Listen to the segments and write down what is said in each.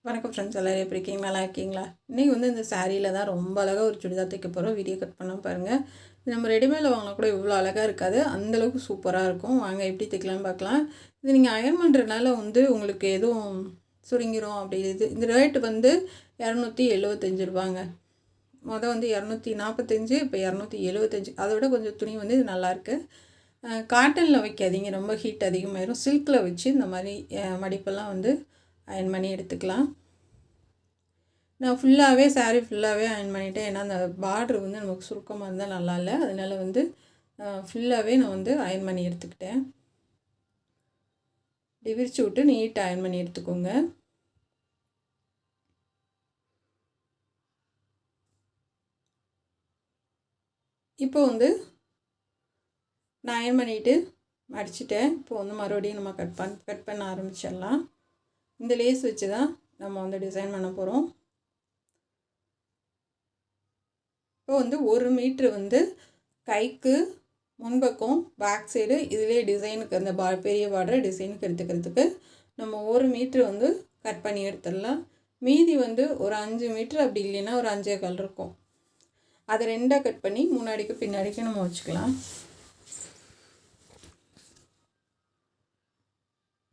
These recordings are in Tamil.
வணக்கம் ஃப்ரெண்ட்ஸ், எல்லோரும் எப்படி இருக்கீங்க? நல்லா இருக்கீங்களா? இன்றைக்கி இந்த சாரியில் தான் ரொம்ப அழகாக ஒரு சுடிதார் தைக்க போகிறோம். வீடியோ கட் பண்ண பாருங்கள். நம்ம ரெடிமேடில் வாங்கினா கூட இவ்வளோ அழகாக இருக்காது, அந்தளவுக்கு சூப்பராக இருக்கும். வாங்க எப்படி தைக்கலான்னு பார்க்கலாம். இது நீங்கள் அயர்ன் பண்ணுறதுனால உங்களுக்கு எதுவும் சுருங்கிரும் அப்படி இந்த ரேட்டு 275 ரூபாங்க. மொதல் 245, இப்போ 275. அதை விட கொஞ்சம் துணி இது நல்லாயிருக்கு. காட்டனில் வைக்காதீங்க, ரொம்ப ஹீட் அதிகமாகிடும். சில்கில் வச்சு இந்த மாதிரி மடிப்பெல்லாம் அயர்ன் பண்ணி எடுத்துக்கலாம். நான் ஃபுல்லாகவே சாரீ ஃபுல்லாகவே அயர்ன் பண்ணிவிட்டேன். ஏன்னா அந்த பார்ட்ரு நமக்கு சுருக்கமாக இருந்தால் நல்லா இல்லை. அதனால் ஃபுல்லாகவே நான் அயர்ன் பண்ணி எடுத்துக்கிட்டேன். இப்படி விரித்து விட்டு நீட்டாக அயர்ன் பண்ணி எடுத்துக்கோங்க. இப்போ நான் அயர்ன் பண்ணிவிட்டு மடிச்சிட்டேன். இப்போ மறுபடியும் நம்ம கட் பண்ண ஆரம்பிச்சிடலாம். இந்த லேஸ் வச்சு தான் நம்ம டிசைன் பண்ண போகிறோம். இப்போ 1 மீட்ரு கைக்கு முன்பக்கம் பேக் சைடு இதிலே டிசைனுக்கு அந்த பெரிய பார்டர் டிசைனுக்கு எடுத்துக்கிறதுக்கு நம்ம 1 மீட்ரு கட் பண்ணி எடுத்துடலாம். மீதி ஒரு 5 மீட்ரு, அப்படி இல்லைன்னா ஒரு 5.25 இருக்கும். அதை 2ஆக கட் பண்ணி முன்னாடிக்கு பின்னாடிக்கு நம்ம வச்சுக்கலாம்.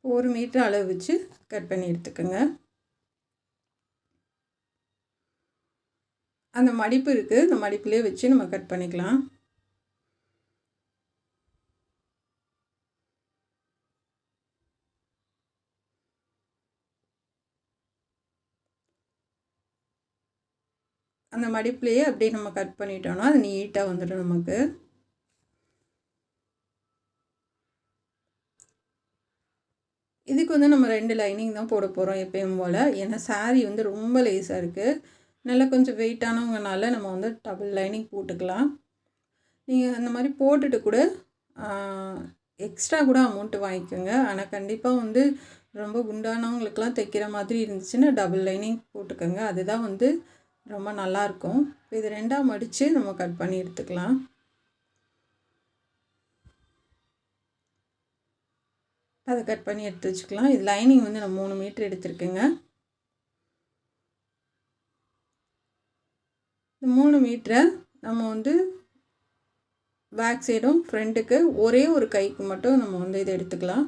1 மீட்ரு அளவு வச்சு கட் பண்ணி எடுத்துக்கோங்க. அந்த மடிப்பு இருக்குது, அந்த மடிப்புலேயே வச்சு நம்ம கட் பண்ணிக்கலாம். அந்த மடிப்புலேயே அப்படியே நம்ம கட் பண்ணிட்டோம்னா அது நீட்டாக வந்துடும் நமக்கு. இதுக்கு நம்ம 2 லைனிங் தான் போட போகிறோம் எப்பயும் போல். ஏன்னா சாரீ ரொம்ப லேஸாக இருக்குது. நல்லா கொஞ்சம் வெயிட்டானவங்கனால நம்ம டபுள் லைனிங் போட்டுக்கலாம். நீங்கள் அந்த மாதிரி போட்டுட்டு கூட எக்ஸ்ட்ரா கூட அமௌண்ட்டு வாங்கிக்கோங்க. ஆனால் கண்டிப்பாக ரொம்ப குண்டானவங்களுக்கெலாம் தைக்கிற மாதிரி இருந்துச்சுன்னா டபுள் லைனிங் போட்டுக்கோங்க. அதுதான் ரொம்ப நல்லாயிருக்கும். இது 2ஆக மடித்து நம்ம கட் பண்ணி எடுத்துக்கலாம். அதை கட் பண்ணி எடுத்து வச்சுக்கலாம். இது லைனிங் நான் 3 மீட்ரு எடுத்துருக்கேங்க. இந்த 3 மீட்டரை நம்ம பேக் சைடும் ஃப்ரண்ட்டுக்கு ஒரே ஒரு கைக்கு மட்டும் நம்ம இதை எடுத்துக்கலாம்.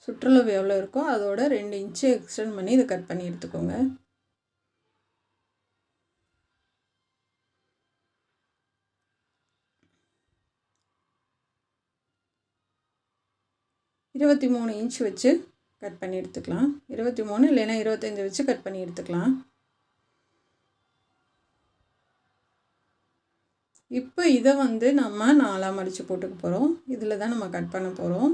சுற்றளவு எவ்வளோ இருக்கோ அதோட 2 இன்ச்சு எக்ஸ்டெண்ட் பண்ணி இதை கட் பண்ணி எடுத்துக்கோங்க. இருபத்தி 3 இன்ச் வச்சு கட் பண்ணி எடுத்துக்கலாம். 23 இல்லைன்னா 25 வச்சு கட் பண்ணி எடுத்துக்கலாம். இப்போ இதை நம்ம 4ஆக மடித்து போட்டுக்க போகிறோம். இதில் தான் நம்ம கட் பண்ண போகிறோம்.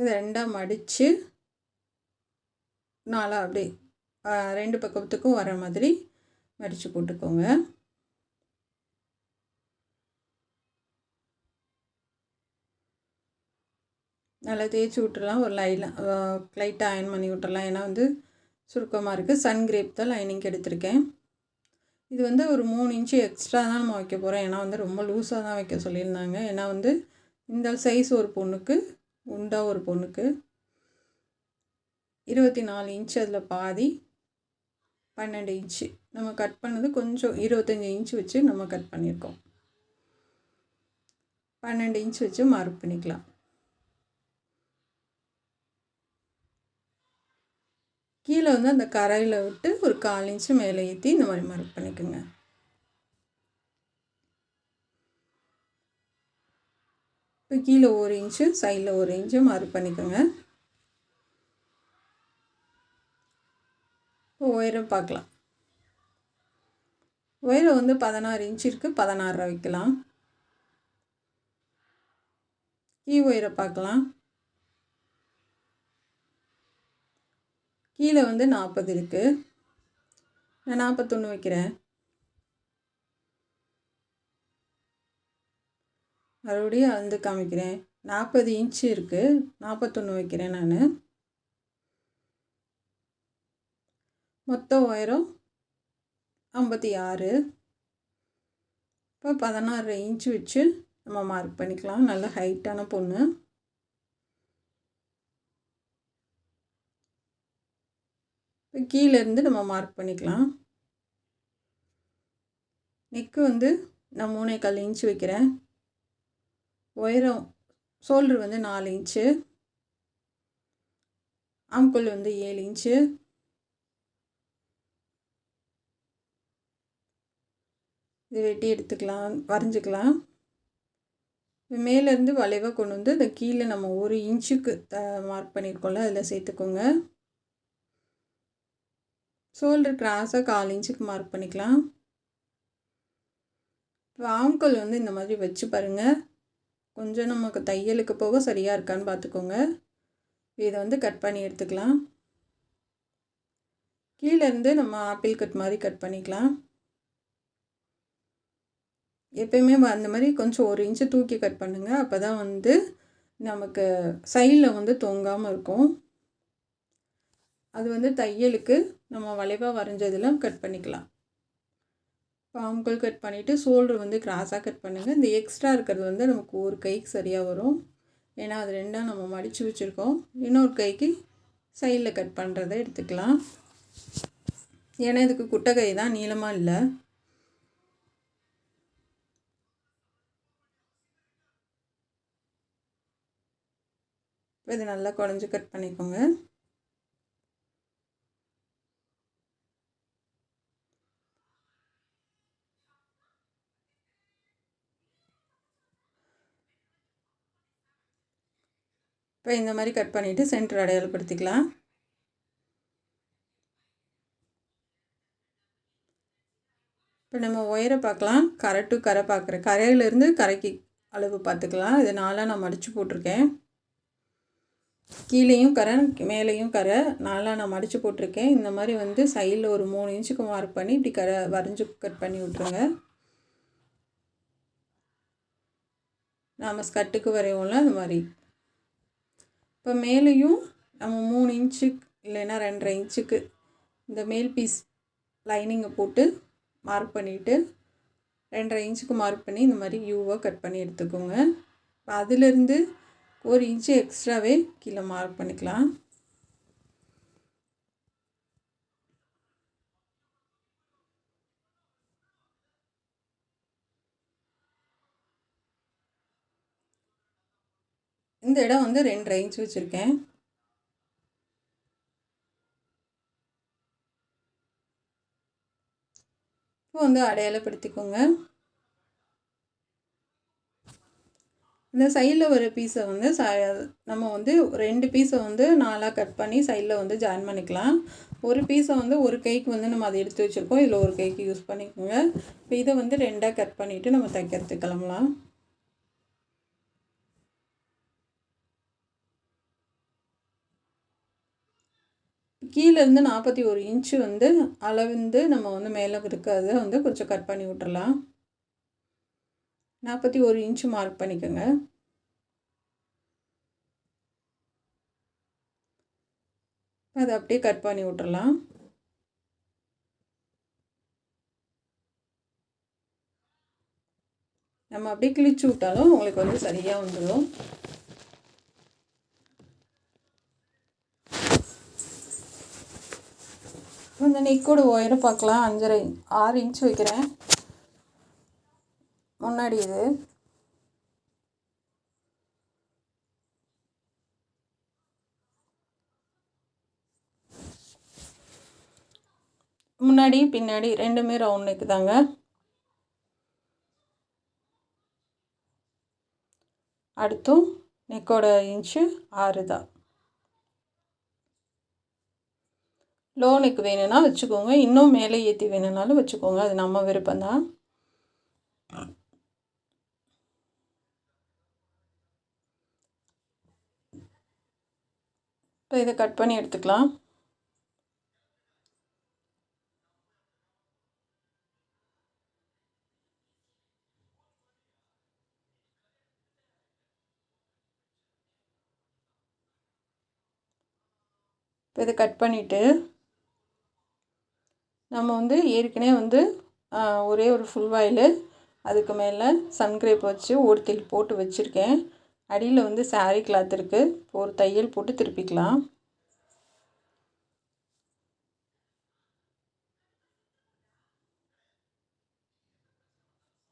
இதை 2ஆக மடித்து 4ஆக அப்படியே 2 பக்கத்துக்கும் வர மாதிரி மடித்து போட்டுக்கோங்க. நல்லா தேய்ச்சி விட்டுறலாம். ஒரு லைட்டாக அயர்ன் பண்ணி விட்டுறலாம். ஏன்னா சுருக்கமாக இருக்குது. சன் கிரேப் தான் லைனிங் எடுத்திருக்கேன். இது ஒரு 3 இன்ச்சு எக்ஸ்ட்ரா தான் நம்ம வைக்க போகிறோம். ஏன்னா ரொம்ப லூஸாக தான் வைக்க சொல்லியிருந்தாங்க. ஏன்னா இந்த சைஸ் ஒரு பொண்ணுக்கு, உண்டா ஒரு பொண்ணுக்கு 24 இன்ச்சு, அதில் பாதி 12 இன்ச்சு நம்ம கட் பண்ணது. கொஞ்சம் 25 இன்ச்சு வச்சு நம்ம கட் பண்ணியிருக்கோம். 12 இன்ச்சு வச்சு மார்க் பண்ணிக்கலாம். கீழே அந்த கரையில் விட்டு ஒரு 1/4 இன்ச்சு மேலே ஏற்றி இந்த மாதிரி மார்க் பண்ணிக்கோங்க. இப்போ கீழே 1 இன்ச்சு, சைடில் 1 இன்ச்சு மார்க் பண்ணிக்கோங்க. இப்போ உயரம் பார்க்கலாம். உயரம் 16 இன்ச்சு இருக்குது. 16 வைக்கலாம். உயரம் பார்க்கலாம். கீழே 40 இருக்குது. நான் 41 வைக்கிறேன். மறுபடியும் காமிக்கிறேன். 40 இன்ச்சு இருக்குது. 41 வைக்கிறேன் நான். மொத்த உயரம் 56. இப்போ 16 இன்ச்சு வச்சு நம்ம மார்க் பண்ணிக்கலாம். நல்ல ஹைட்டான பொண்ணு. கீழேருந்து நம்ம மார்க் பண்ணிக்கலாம். நெக்கு வந்து நான் 3.25 இன்ச்சு வைக்கிறேன். உயரம் ஷோல்டர் வந்து 4 இன்ச்சு, ஆம்கோல் வந்து 7 இன்ச்சு, இது வெட்டி எடுத்துக்கலாம், வரைஞ்சிக்கலாம். மேலேருந்து வளைவாக கொண்டு வந்து இந்த கீழே நம்ம 1 இன்ச்சுக்கு மார்க் பண்ணியிருக்கோம்ல, அதில் சேர்த்துக்கோங்க. ஷோல்டர் கிராஸாக 1/4 இன்ச்சுக்கு மார்க் பண்ணிக்கலாம். இப்போ ஆம்கோல் வந்து இந்த மாதிரி வச்சு பாருங்கள். கொஞ்சம் நமக்கு தையலுக்கு போக சரியாக இருக்கான்னு பார்த்துக்கோங்க. இதை வந்து கட் பண்ணி எடுத்துக்கலாம். கீழேருந்து நம்ம ஆப்பிள் கட் மாதிரி கட் பண்ணிக்கலாம். எப்பயுமே அந்த மாதிரி கொஞ்சம் 1 இன்ச்சு தூக்கி கட் பண்ணுங்கள். அப்போ தான் வந்து நமக்கு சைடில் வந்து தொங்காமல் இருக்கும். அது வந்து தையலுக்கு நம்ம வளைவாக வரைஞ்சதெல்லாம் கட் பண்ணிக்கலாம். ஆம்கோல் கட் பண்ணிவிட்டு ஷோல்டர் வந்து கிராஸாக கட் பண்ணுங்கள். இந்த எக்ஸ்ட்ரா இருக்கிறது வந்து நமக்கு ஒரு கைக்கு சரியாக வரும். ஏன்னா அது ரெண்டாக நம்ம மடித்து வச்சுருக்கோம். இன்னொரு கைக்கு சைடில் கட் பண்ணுறதை எடுத்துக்கலாம். ஏன்னா இதுக்கு குட்டை கை தான், நீளமாக இல்லை. இது நல்லா குழஞ்சி கட் பண்ணிக்கோங்க. இப்போ இந்த மாதிரி கட் பண்ணிவிட்டு சென்டர் அடையாளப்படுத்திக்கலாம். இப்போ நம்ம ஒயரை பார்க்கலாம். கரை டு கரை பார்க்குறேன். கரையிலேருந்து கரைக்கு அளவு பார்த்துக்கலாம். இது 4ஆக நான் மடித்து போட்டிருக்கேன். கீழேயும் கரை, மேலேயும் கரை, 4ஆக நான் மடித்து போட்டிருக்கேன். இந்த மாதிரி வந்து சைடில் ஒரு 3 இன்ச்சுக்கு மார்க் பண்ணி இப்படி கரை வரைஞ்சி கட் பண்ணி விட்ருங்க. நாம் ஸ்கர்ட்டுக்கு வரைவோம்ல அது மாதிரி. இப்போ மேலேயும் நம்ம 3 இன்ச்சு இல்லைன்னா 2.5 இன்ச்சுக்கு இந்த மேல் பீஸ் லைனிங்கை போட்டு மார்க் பண்ணிவிட்டு 2.5 இன்ச்சுக்கு மார்க் பண்ணி இந்த மாதிரி யூவாக கட் பண்ணி எடுத்துக்கோங்க. இப்போ அதிலேருந்து 1 இன்ச்சு எக்ஸ்ட்ராவே கீழே மார்க் பண்ணிக்கலாம். இந்த இடம் வந்து 2.5 இன்ச்சு வச்சுருக்கேன். இப்போ வந்து அடையாளப்படுத்திக்கோங்க. இந்த சைடில் வர பீஸை வந்து நம்ம வந்து 2 பீஸை வந்து 4ஆக கட் பண்ணி சைடில் வந்து ஜாயின் பண்ணிக்கலாம். ஒரு பீஸை வந்து ஒரு கைக்கு வந்து நம்ம அதை எடுத்து வச்சுருக்கோம். இதில் ஒரு கைக்கு யூஸ் பண்ணிக்கோங்க. இப்போ இதை வந்து 2ஆக கட் பண்ணிவிட்டு நம்ம தைக்கிறதுக்கு கிளம்பலாம். கீழேருந்து 41 இன்ச்சு வந்து அளவுந்து நம்ம வந்து மேலே இருக்கிறத வந்து கொஞ்சம் கட் பண்ணி விட்டுறலாம். 41 இன்ச்சு மார்க் பண்ணிக்கோங்க. அதை அப்படியே கட் பண்ணி விட்டுறலாம். நம்ம அப்படியே கிழிச்சு விட்டாலும் உங்களுக்கு வந்து சரியாக வந்துடும். இந்த நெக்கோட ஒயரை பார்க்கலாம். 6 இன்ச்சு வைக்கிறேன். முன்னாடி இது முன்னாடி பின்னாடி ரெண்டுமே ரவுண்ட் நெக்கு தாங்க. அடுத்தும் நெக்கோட இன்ச்சு 6 தான். லோ நெக் வேணும்னா வச்சுக்கோங்க, இன்னும் மேலே ஏற்றி வேணும்னாலும் வச்சுக்கோங்க, அது நம்ம விருப்பம்தான். இப்போ இதை கட் பண்ணி எடுத்துக்கலாம். இப்போ இதை கட் பண்ணிவிட்டு நம்ம வந்து ஏற்கனவே வந்து ஒரே ஒரு ஃபுல் வாயில் அதுக்கு மேலே சன்கிரேப் வச்சு ஓடித்தில் போட்டு வச்சுருக்கேன். அடியில் வந்து சாரீ கிளாத் இருக்குது. ஒரு தையல் போட்டு திருப்பிக்கலாம்.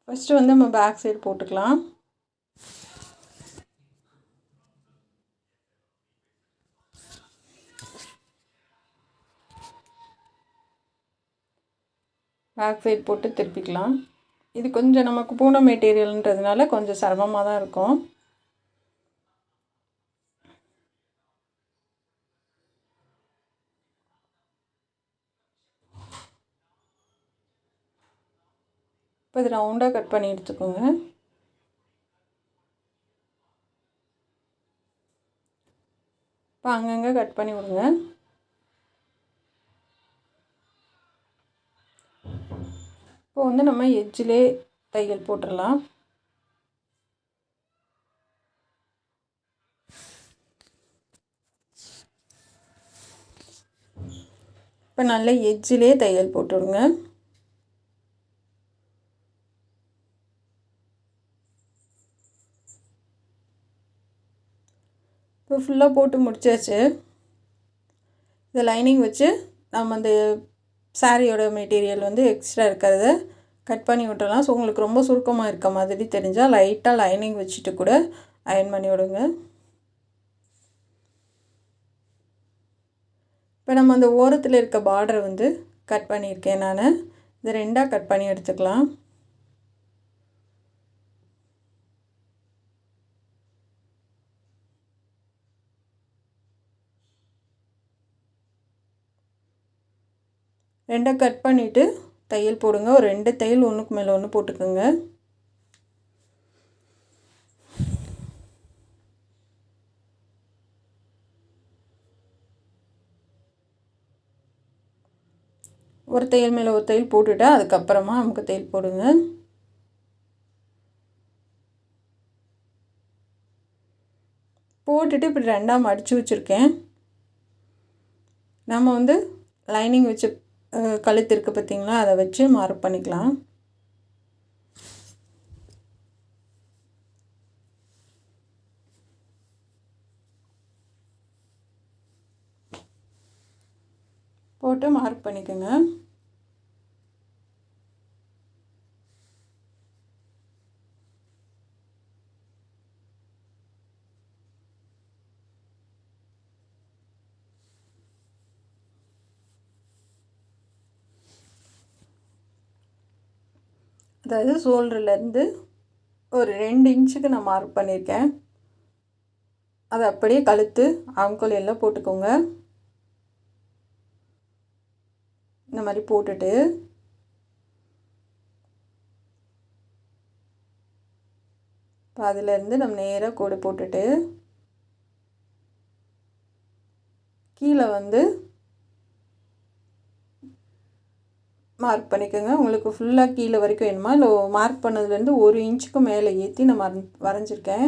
ஃபஸ்ட்டு வந்து நம்ம பேக் சைடு போட்டுக்கலாம். பேக் சைடு போட்டு திருப்பிக்கலாம். இது கொஞ்சம் நமக்கு பூனம் மெட்டீரியல்ன்றதுனால கொஞ்சம் சிரமமாக தான் இருக்கும். இப்போ இது ரவுண்டாக கட் பண்ணி எடுத்துக்கோங்க. இப்போ அங்கங்கே கட் பண்ணி விடுங்க. இப்போ வந்து நம்ம எட்ஜிலே தையல் போட்டுடலாம். இப்போ நல்ல எட்ஜிலே தையல் போட்டுவிடுங்க. இப்போ ஃபுல்லாக போட்டு முடிச்சாச்சு. இந்த லைனிங் வச்சு நம்ம அந்த சாரியோட மெட்டீரியல் வந்து எக்ஸ்ட்ரா இருக்கிறத கட் பண்ணி விட்டுறலாம். ஸோ உங்களுக்கு ரொம்ப சுருக்கமாக இருக்க மாதிரி தெரிஞ்சால் லைட்டாக லைனிங் வச்சுட்டு கூட அயர்ன் பண்ணி விடுங்க. இப்போ நம்ம அந்த ஓரத்தில் இருக்க பார்டரை வந்து கட் பண்ணியிருக்கேன் நான். இதை 2ஆக கட் பண்ணி எடுத்துக்கலாம். ரெண்டாக கட் பண்ணிவிட்டு தையல் போடுங்க. ஒரு 2 தையல் ஒன்றுக்கு மேலே ஒன்று போட்டுக்கோங்க. ஒரு தையல் மேலே ஒரு தையல் போட்டுவிட்டு அதுக்கப்புறமா நமக்கு தையல் போடுங்க. போட்டுட்டு இப்படி 2ஆக மடித்து வச்சுருக்கேன். நம்ம வந்து லைனிங் வச்சு கழுத்து இருக்குது பார்த்திங்களா, அதை வச்சு மார்க் பண்ணிக்கலாம். போட்டு மார்க் பண்ணிக்கோங்க. அதாவது ஷோல்டர்லேருந்து ஒரு 2 இன்ச்சுக்கு நான் மார்க் பண்ணியிருக்கேன். அதை அப்படியே கழுத்து ஆம்கோல் எல்லாம் போட்டுக்கோங்க. இந்த மாதிரி போட்டுட்டு இப்போ அதிலேருந்து நம்ம நேராக கோடு போட்டுட்டு கீழே வந்து மார்க் பண்ணிக்கோங்க. உங்களுக்கு ஃபுல்லாக கீழே வரைக்கும் வேணுமா, இல்லை மார்க் பண்ணதுலேருந்து 1 இன்ச்சுக்கு மேலே ஏற்றி நான் வரைஞ்சிருக்கேன்.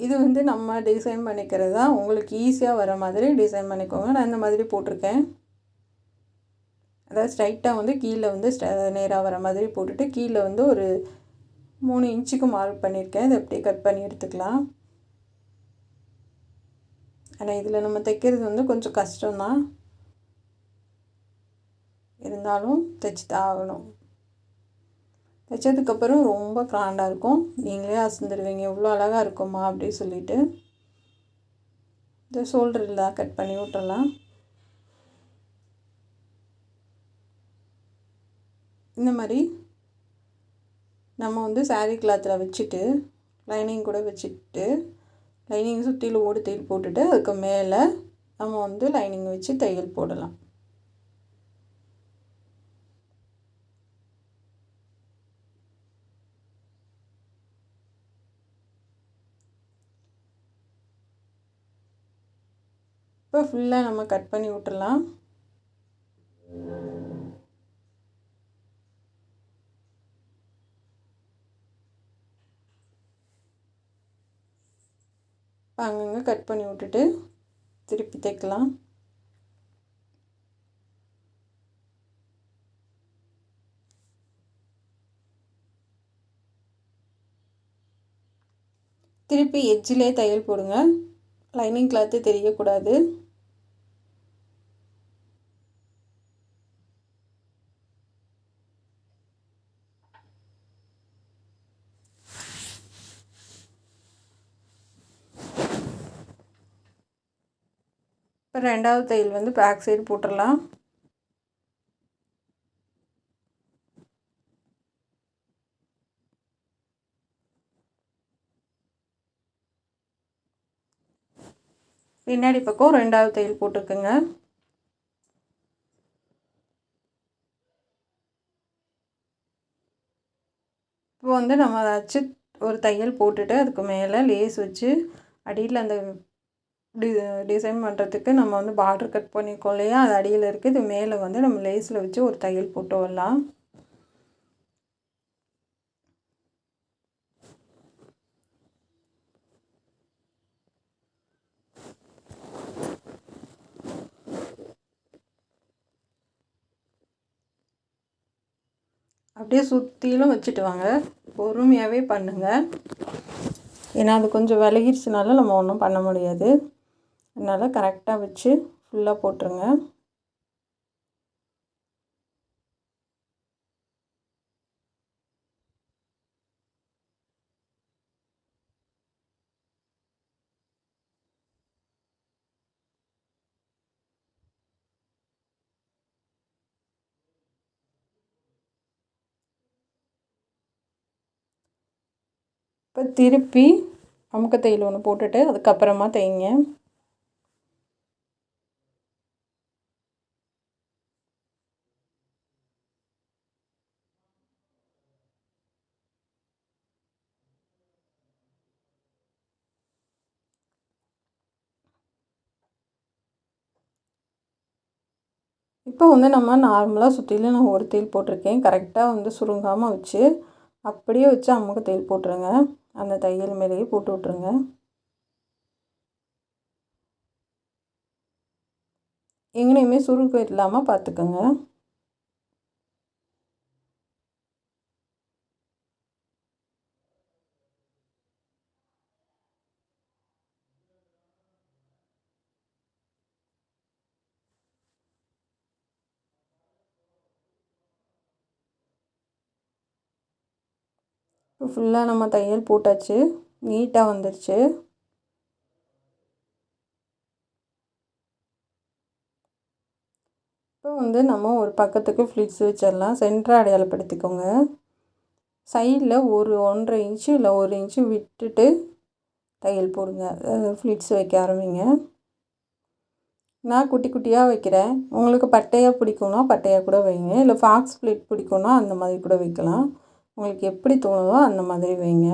இது வந்து நம்ம டிசைன் பண்ணிக்கிறது தான். உங்களுக்கு ஈஸியாக வர மாதிரி டிசைன் பண்ணிக்கோங்க. நான் இந்த மாதிரி போட்டிருக்கேன். அதாவது ஸ்ட்ரைட்டாக வந்து கீழே வந்து நேராக வர மாதிரி போட்டுட்டு கீழே வந்து ஒரு 3 இன்ச்சுக்கு மார்க் பண்ணியிருக்கேன். இதை அப்படியே கட் பண்ணி எடுத்துக்கலாம். ஆனால் இதில் நம்ம தைக்கிறது வந்து கொஞ்சம் கஷ்டம்தான், இருந்தாலும் தைச்சி தான் ஆகணும். தைச்சதுக்கப்புறம் ரொம்ப கிராண்டாக இருக்கும். நீங்களே அசந்துடுவீங்க, இவ்வளோ அழகாக இருக்குமா அப்படின்னு சொல்லிட்டு. இந்த ஷோல்டரில் கட் பண்ணி விட்டுறலாம். இந்த மாதிரி நம்ம வந்து சாரீ கிளாத்தில் வச்சுட்டு லைனிங் கூட வச்சுட்டு லைனிங் சுற்றிலும் ஓடு தையல் போட்டுட்டு அதுக்கு மேலே நம்ம வந்து லைனிங் வச்சு தையல் போடலாம். இப்போ ஃபுல்லாக நம்ம கட் பண்ணி விட்டுறலாம். அங்கங்கே கட் பண்ணி விட்டுட்டு திருப்பி தைக்கலாம். திருப்பி எட்ஜிலே தையல் போடுங்க. லைனிங் கிளாத்து தெரியக்கூடாது. இப்போ 2வது தையல் வந்து பேக் சைடு போட்டுடலாம். பின்னாடி பக்கம் 2வது தையல் போட்டுக்குங்க. இப்போ வந்து நம்ம வச்சு ஒரு தையல் போட்டுட்டு அதுக்கு மேலே லேஸ் வச்சு அடியில் அந்த டிசைன் பண்ணுறதுக்கு நம்ம வந்து பார்டர் கட் பண்ணியிருக்கோம் இல்லையா, அது அடியில் இருக்குது. இது மேலே வந்து நம்ம லேஸில் வச்சு ஒரு தையல் போட்டு வரலாம். அப்படியே சுற்றிலும் வச்சுட்டு வாங்க. பொறுமையாகவே பண்ணுங்கள். ஏன்னா அது கொஞ்சம் விலகிடுச்சுனால நம்ம ஒன்றும் பண்ண முடியாது. அதனால் கரெக்டாக வச்சு ஃபுல்லாக போட்டுருங்க. இப்போ திருப்பி அமுக்க தையல் ஒன்று போட்டுட்டு அதுக்கப்புறமா தைங்க. இப்போ வந்து நம்ம நார்மலாக சுற்றிலும் நான் ஒரு தையல் போட்டிருக்கேன். கரெக்டாக வந்து சுருங்காமல் வச்சு அப்படியே வச்சு அமுக்க தையல் போட்டுருங்க. அந்த தையல் மேலேயே போட்டு விட்ருங்க. எங்கேயுமே சுருக்கு இல்லாமல் பார்த்துக்கோங்க. இப்போ ஃபுல்லாக நம்ம தையல் போட்டாச்சு. நீட்டாக வந்துடுச்சு. இப்போ வந்து நம்ம ஒரு பக்கத்துக்கு ஃப்ளிட்ஸ் வச்சிடலாம். சென்டரை அடையாளப்படுத்திக்கோங்க. சைடில் ஒரு 1.5 இன்ச்சு இல்லை 1 இன்ச்சு விட்டுட்டு தையல் போடுங்க. ஃப்ளிட்ஸ் வைக்க ஆரம்பிங்க. நான் குட்டி குட்டியாக வைக்கிறேன். உங்களுக்கு பட்டையாக பிடிக்கும்னா பட்டையாக கூட வைங்க. இல்லை ஃபாக்ஸ் ஸ்ப்ளிட் பிடிக்கும்னா அந்த மாதிரி கூட வைக்கலாம். உங்களுக்கு எப்படி தோணுதோ அந்த மாதிரி வைங்க.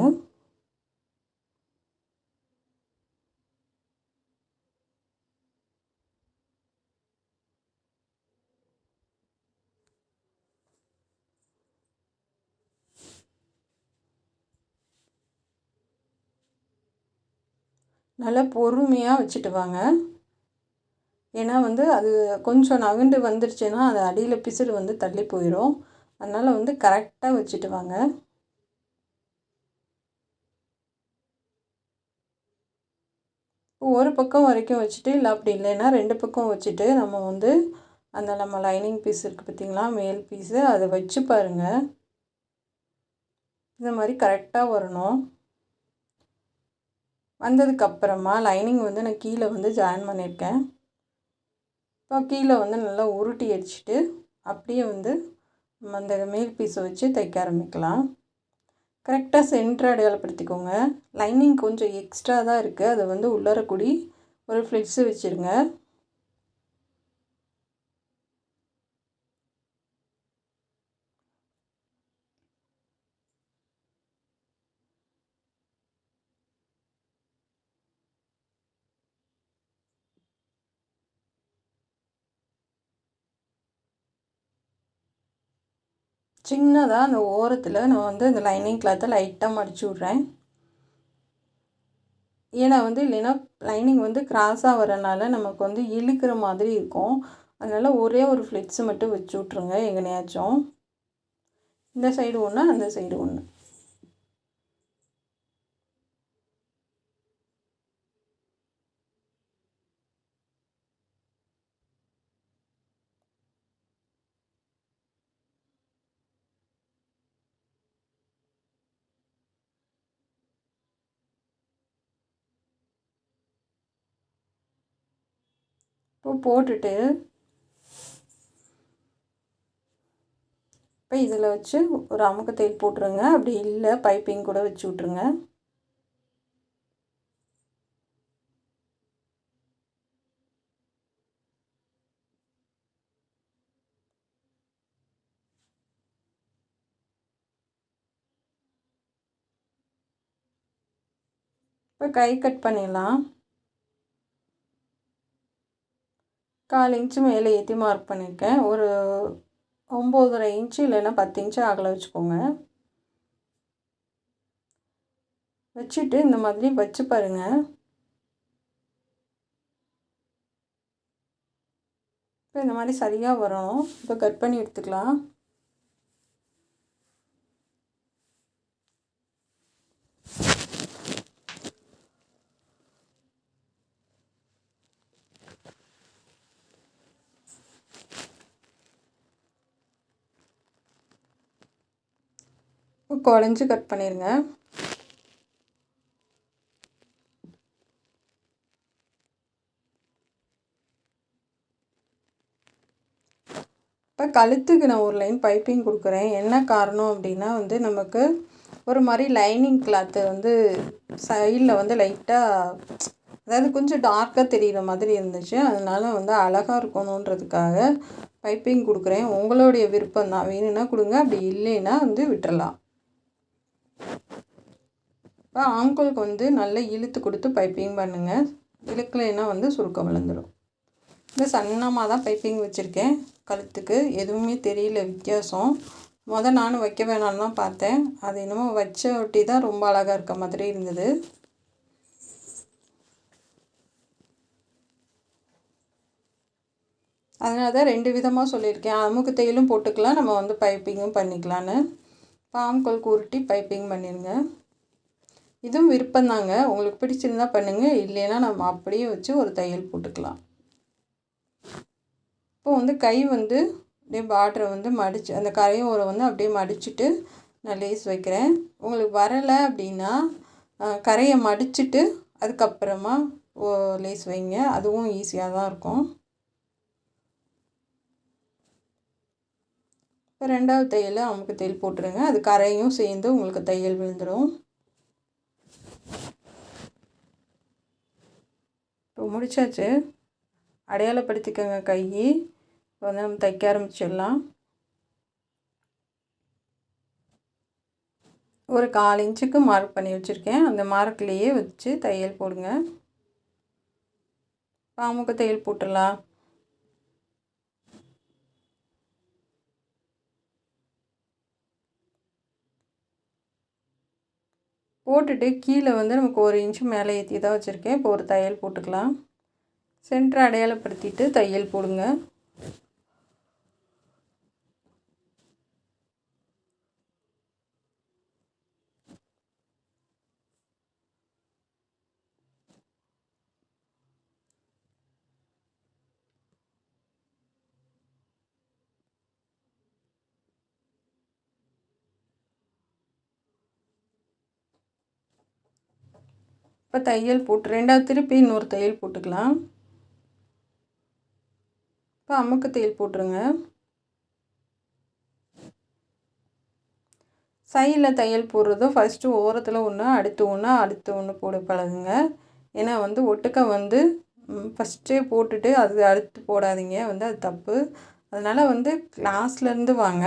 நல்லா பொறுமையாக வச்சுட்டு வாங்க. ஏன்னா வந்து அது கொஞ்சம் நகண்டு வந்துருச்சுன்னா அது அடியில் பிசுறு வந்து தள்ளி போயிடும். அதனால் வந்து கரெக்டாக வச்சுட்டு வாங்க. ஒரு பக்கம் வரைக்கும் வச்சுட்டு, இல்லை அப்படி இல்லைன்னா 2 பக்கம் வச்சுட்டு நம்ம வந்து அந்த நம்ம லைனிங் பீஸ் இருக்குது பார்த்திங்களா, மேல் பீஸு அதை வச்சு பாருங்கள். இந்த மாதிரி கரெக்டாக வரணும். வந்ததுக்கப்புறமா லைனிங் வந்து நான் கீழே வந்து ஜாயின் பண்ணியிருக்கேன். இப்போ கீழே வந்து நல்லா உருட்டி அடிச்சுட்டு அப்படியே வந்து நம்ம அந்த மேல் பீஸை வச்சு தைக்க ஆரம்பிக்கலாம். கரெக்டாக சென்டர் அடையாளப்படுத்திக்கோங்க. லைனிங் கொஞ்சம் எக்ஸ்ட்ரா தான் இருக்குது. அதை வந்து உள்ளரக்கூடி ஒரு ஃப்ளிட்ஸு வச்சுருங்க. சின்னதாக அந்த ஓரத்தில் நான் வந்து அந்த லைனிங் கிளாத்தை லைட்டாக மடித்து விட்றேன். ஏன்னா வந்து இல்லைன்னா லைனிங் வந்து கிராஸாக வரனால நமக்கு வந்து இழுக்கிற மாதிரி இருக்கும். அதனால் ஒரே ஒரு ஃப்ளிட்ஸு மட்டும் வச்சு விட்ருங்க எங்கனையாச்சும். இந்த சைடு ஒன்று, அந்த சைடு ஒன்று. இப்போ போட்டுட்டு இப்போ இதில் வச்சு ஒரு அமுக்கு தையல் போட்டுருங்க. அப்படி இல்லை பைப்பிங் கூட வச்சு விட்ருங்க. இப்போ கை கட் பண்ணிடலாம். 1/4 இன்ச்சு மேலே ஏற்றி மார்க் பண்ணியிருக்கேன். ஒரு 9.5 இன்ச்சு இல்லைன்னா 10 இன்ச்சு அகல வச்சுக்கோங்க. வச்சுட்டு இந்த மாதிரி வச்சு பாருங்கள். இப்போ இந்த மாதிரி சரியாக வரும். இப்போ கட் பண்ணி எடுத்துக்கலாம். குழஞ்சி கட் பண்ணிடுங்க. இப்போ கழுத்துக்கு நான் ஒரு லைன் பைப்பிங் கொடுக்குறேன். என்ன காரணம் அப்படின்னா வந்து நமக்கு ஒரு மாதிரி லைனிங் கிளாத்து வந்து சைடில் வந்து லைட்டாக, அதாவது கொஞ்சம் டார்க்காக தெரிகிற மாதிரி இருந்துச்சு. அதனால வந்து அழகாக இருக்கணுன்றதுக்காக பைப்பிங் கொடுக்குறேன். உங்களுடைய விருப்பம் தான், வேணும்னா கொடுங்க, அப்படி இல்லைன்னா வந்து விட்டுறலாம். இப்போ ஆம்கோலுக்கு வந்து நல்லா இழுத்து கொடுத்து பைப்பிங் பண்ணுங்கள். இழுக்கலைன்னா வந்து சுருக்கம் விழுந்துடும். இந்த சன்னமாக தான் பைப்பிங் வச்சுருக்கேன். கழுத்துக்கு எதுவுமே தெரியல வித்தியாசம். நானும் வைக்க வேணான்னு தான் பார்த்தேன். அது என்னமோ வச்ச ஒட்டி தான் ரொம்ப அழகாக இருக்க மாதிரி இருந்தது. அதனால தான் 2 விதமாக சொல்லியிருக்கேன். அமுக்கு தையலும் போட்டுக்கலாம், நம்ம வந்து பைப்பிங்கும் பண்ணிக்கலான்னு. ஆம்கோலுக்கு உருட்டி பைப்பிங் பண்ணிடுங்க. இதுவும் விருப்பம்தாங்க, உங்களுக்கு பிடிச்சிருந்தா பண்ணுங்கள், இல்லைன்னா நம்ம அப்படியே வச்சு ஒரு தையல் போட்டுக்கலாம். இப்போ வந்து கை வந்து அப்படியே பார்டரை வந்து மடித்து அந்த கரையோரை வந்து அப்படியே மடிச்சுட்டு நான் லேஸ் வைக்கிறேன். உங்களுக்கு வரலை அப்படின்னா கரையை மடிச்சுட்டு அதுக்கப்புறமா லேஸ் வைங்க, அதுவும் ஈஸியாக தான் இருக்கும். இப்போ 2வது தையல் அமுக்கு தையல் போட்டுருங்க. அது கரையும் சேர்ந்து உங்களுக்கு தையல் விழுந்துடும். இப்போ முடிச்சாச்சு. அடையாளப்படுத்திக்கோங்க கை. இப்போ வந்து நம்ம தைக்க ஆரம்பிச்சிடலாம். ஒரு 1/4 இன்ச்சுக்கு மார்க் பண்ணி வச்சுருக்கேன். அந்த மார்க்லேயே வச்சு தையல் போடுங்க. அமுக்கு தையல் போட்டுடலாம். போட்டுட்டு கீழே வந்து நமக்கு 1 இன்ச்சு மேலே ஏற்றி தான் வச்சுருக்கேன். இப்போ ஒரு தையல் போட்டுக்கலாம். சென்டரை அடையாளப்படுத்திட்டு தையல் போடுங்க. இப்போ தையல் போட்டு 2வது திருப்பி இன்னொரு தையல் போட்டுக்கலாம். இப்போ அமுக்கு தையல் போட்டுருங்க. சைடில் தையல் போடுறதும் ஃபஸ்ட்டு ஓரத்தில் ஒன்று, அடுத்து ஒன்று போட பழகுங்க. ஏன்னா வந்து ஒட்டுக்க வந்து ஃபஸ்ட்டே போட்டுட்டு அது அடுத்து போடாதீங்க, வந்து அது தப்பு. அதனால் வந்து கிளாஸ்லேருந்து வாங்க.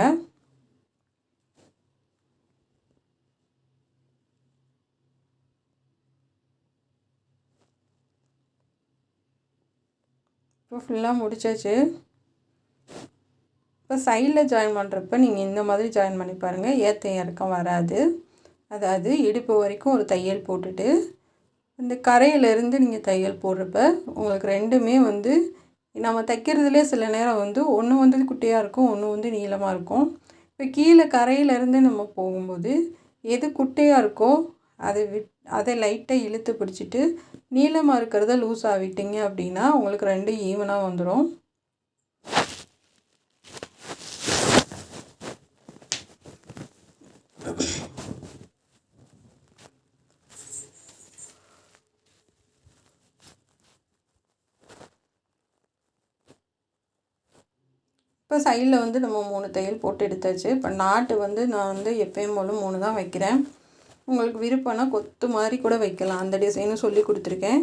இப்போ ஃபுல்லாக முடிச்சாச்சு. இப்போ சைடில் ஜாயின் பண்ணுறப்ப நீங்கள் இந்த மாதிரி ஜாயின் பண்ணி பாருங்கள், ஏற்ற இறக்கம் வராது. அதாவது இடுப்பு வரைக்கும் ஒரு தையல் போட்டுட்டு இந்த கரையிலேருந்து நீங்கள் தையல் போடுறப்ப உங்களுக்கு 2மே வந்து நம்ம தைக்கிறதுலே சில நேரம் வந்து ஒன்று வந்து குட்டியாக இருக்கும், ஒன்று வந்து நீளமாக இருக்கும். இப்போ கீழே கரையிலேருந்து நம்ம போகும்போது எது குட்டியாக இருக்கோ அதை லைட்டாக இழுத்து பிடிச்சிட்டு நீளமாக இருக்கிறத லூஸாக விட்டிங்க அப்படின்னா உங்களுக்கு 2 ஈவனாக வந்துடும். இப்போ சைடில் வந்து நம்ம 3 தையல் போட்டு எடுத்தாச்சு. இப்போ நாட்டு வந்து நான் வந்து எப்பயும் போல் 3 தான் வைக்கிறேன். உங்களுக்கு விருப்பம்னா கொத்து மாதிரி கூட வைக்கலாம். அந்த டிசைனும் சொல்லி கொடுத்துருக்கேன்.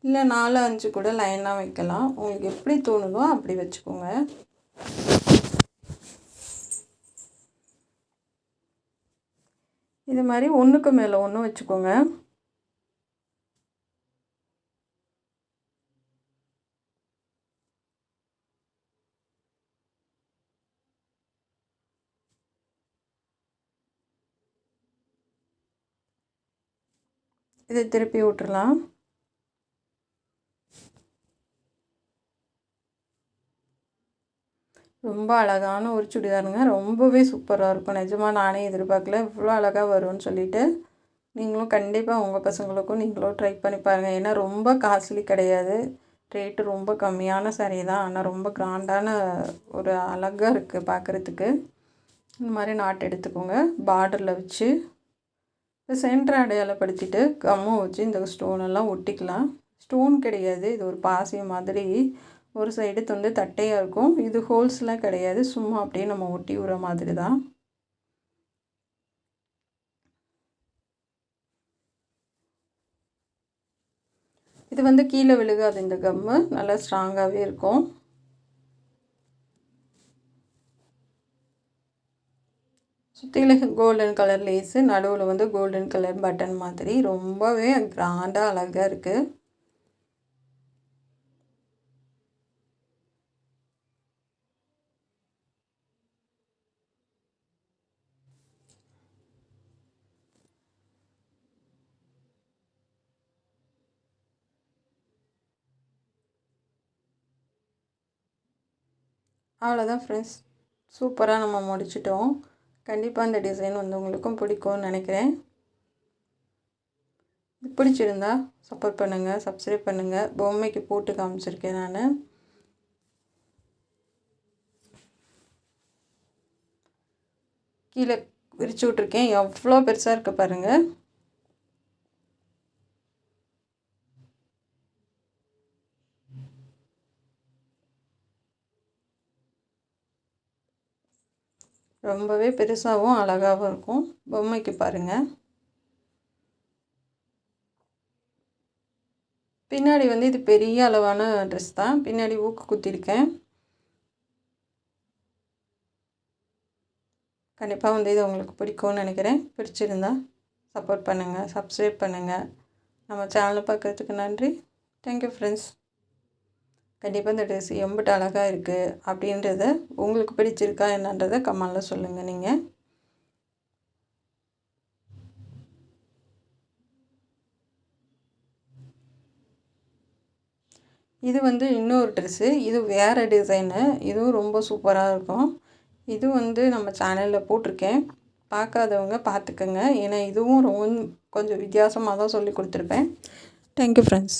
இல்லை 4, 5 கூட லைனாக வைக்கலாம். உங்களுக்கு எப்படி தோணுதோ அப்படி வச்சுக்கோங்க. இது மாதிரி ஒன்றுக்கு மேலே ஒன்று வச்சுக்கோங்க. இதை திருப்பி விட்டுறலாம். ரொம்ப அழகான ஒரு சுடிதாருங்க. ரொம்பவே சூப்பராக இருக்கும். நிஜமாக நானே எதிர்பார்க்கல இவ்வளோ அழகாக வரும்னு சொல்லிட்டு. நீங்களும் கண்டிப்பாக உங்கள் பசங்களுக்கும் நீங்களும் ட்ரை பண்ணி பாருங்கள். ஏன்னா ரொம்ப காஸ்ட்லி கிடையாது. ரேட்டு ரொம்ப கம்மியான சாரீ தான். ஆனால் ரொம்ப கிராண்டான ஒரு அழகாக இருக்குது பார்க்குறதுக்கு. இந்த மாதிரி நாட்டு எடுத்துக்கோங்க. பார்டரில் வச்சு இப்போ சென்டர் அடையாளப்படுத்திட்டு கம்மை வச்சு இந்த ஸ்டோனெல்லாம் ஒட்டிக்கலாம். ஸ்டோன் கிடையாது, இது ஒரு பாசி மாதிரி. ஒரு சைடு வந்து தட்டையாக இருக்கும். இது ஹோல்ஸ்லாம் கிடையாது, சும்மா அப்படியே நம்ம ஒட்டி விடுற மாதிரி தான். இது வந்து கீழே விழுகாது. இந்த கம்மு நல்லா ஸ்ட்ராங்காகவே இருக்கும். சுற்றிலும் கோல்டன் கலர் லேஸு, நடுவில் வந்து கோல்டன் கலர் பட்டன் மாதிரி ரொம்பவே கிராண்டாக அழகாக இருக்குது. அவ்வளோதான் ஃப்ரெண்ட்ஸ், சூப்பராக நம்ம முடிச்சிட்டோம். கண்டிப்பாக இந்த டிசைன் வந்து உங்களுக்கும் பிடிக்கும்னு நினைக்கிறேன். பிடிச்சிருந்தா சப்போர்ட் பண்ணுங்கள், சப்ஸ்கிரைப் பண்ணுங்கள். பொம்மைக்கு போட்டு காமிச்சிருக்கேன் நான். கீழே விரிச்சு விட்ருக்கேன். எவ்வளோ பெருசாக இருக்க பாருங்கள். ரொம்பவே பெருசாகவும் அழகாகவும் இருக்கும். பொம்மைக்கு பாருங்கள். பின்னாடி வந்து இது பெரிய அளவான ட்ரெஸ் தான். பின்னாடி ஊக்கு குத்திருக்கேன். கண்டிப்பாக வந்து இது உங்களுக்கு பிடிக்கும்னு நினைக்கிறேன். பிடிச்சிருந்தா சப்போர்ட் பண்ணுங்கள், சப்ஸ்கிரைப் பண்ணுங்கள். நம்ம சேனலை பார்க்குறதுக்கு நன்றி. Thank you friends. கண்டிப்பாக இந்த ட்ரெஸ் எம்பிட்டு அழகாக இருக்குது அப்படின்றத உங்களுக்கு பிடிச்சிருக்கா என்னன்றதை கமெண்டில் சொல்லுங்கள். நீங்கள் இது வந்து இன்னொரு ட்ரெஸ்ஸு. இது வேறு டிசைனு. இதுவும் ரொம்ப சூப்பராக இருக்கும். இது வந்து நம்ம சேனலில் போட்டிருக்கேன். பார்க்காதவங்க பார்த்துக்கோங்க. ஏன்னா இதுவும் ரொம்ப கொஞ்சம் வித்தியாசமாக தான் சொல்லி கொடுத்துருப்பேன். Thank you friends.